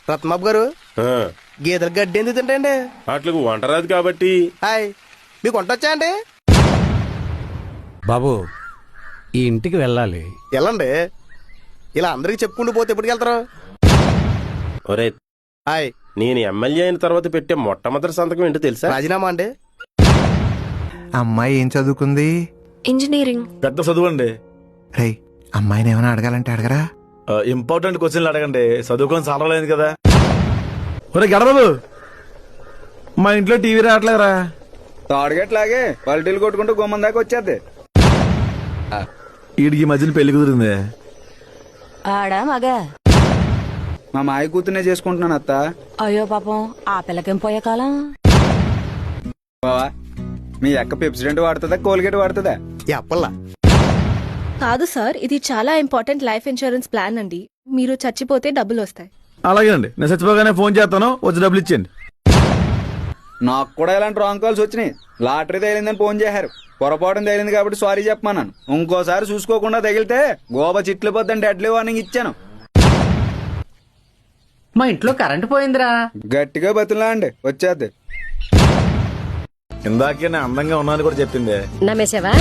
రత్నబాబు గారు ఆ, గీతలు గడ్డి ఎందుకు తింటాయండి? వాటికి వంట రాదు కాబట్టి. హాయ్, మీకు వంట వచ్చా అండి? బాబు ఈ ఇంటికి వెళ్ళాలి. వెళ్ళండి. ఇలా అందరికి చెప్పుకుంటూ పోతే ఎప్పటికి వెళ్తారు? ఒరే, హాయ్, నేను ఎమ్మెల్యే అయిన తర్వాత పెట్టే మొట్టమొదటి సంతకం ఏంటో తెలుసా? రాజీనామా అండి. అమ్మాయి ఏం చదువుకుంది? ఇంజనీరింగ్. పెద్ద చదువు అండి. రై, అమ్మాయిని ఏమైనా అడగాలంటే అడగరా? ఇంపార్టెంట్ క్వశ్చన్లు అడగండి, చదువుకొని సాలలేదు కదా. ఒరే గడబాబు, మా ఇంట్లో టీవీ రావట్లేదురా. తాడుగట్లాగే పల్టీలు కొట్టుకుంటూ గుమ్మం దాకా వచ్చేద్ది. వీడికి ఈ మధ్యన పెళ్లి కుదిరింది. ఆడా మగా? మా మాయ కూతునే చేసుకుంటున్నాను అత్త. అయ్యో పాపం, ఆ పిల్లకేం పోయే కాలం. బావా, మీ అక్క పెప్సిడెంట్ వాడుతుందా కోల్గేట్ వాడుతుందా? ఎప్పల్లా కాదు సార్, ఇది చాలా ఇంపార్టెంట్ లైఫ్ ఇన్సూరెన్స్ ప్లాన్ అండి. మీరు చచ్చిపోతే డబ్బులు వస్తాయి. అలాగే అండి, నేను చచ్చిపోగానే ఫోన్ చేస్తాను, వచ్చి డబ్బులు ఇచ్చేయండి. నాకు కూడా ఇలాంటి రాంగ్ కాల్స్ వచ్చినాయి. లాటరీ తగిలిందని ఫోన్ చేశారు. పొరపాటున తగిలింది కాబట్టి సారీ చెప్పమన్నాను. ఇంకోసారి చూసుకోకుండా తగిలితే గోబా చిట్లు పోద్దని డెడ్లీ వార్నింగ్ ఇచ్చాను. మా ఇంట్లో కరెంటు పోయిందిరా. గట్టిగా బతులా అండి, వచ్చేద్ది. ఇందాకే నేను అందంగా ఉన్నాను కూడా చెప్పింది. నమ్మేసావా?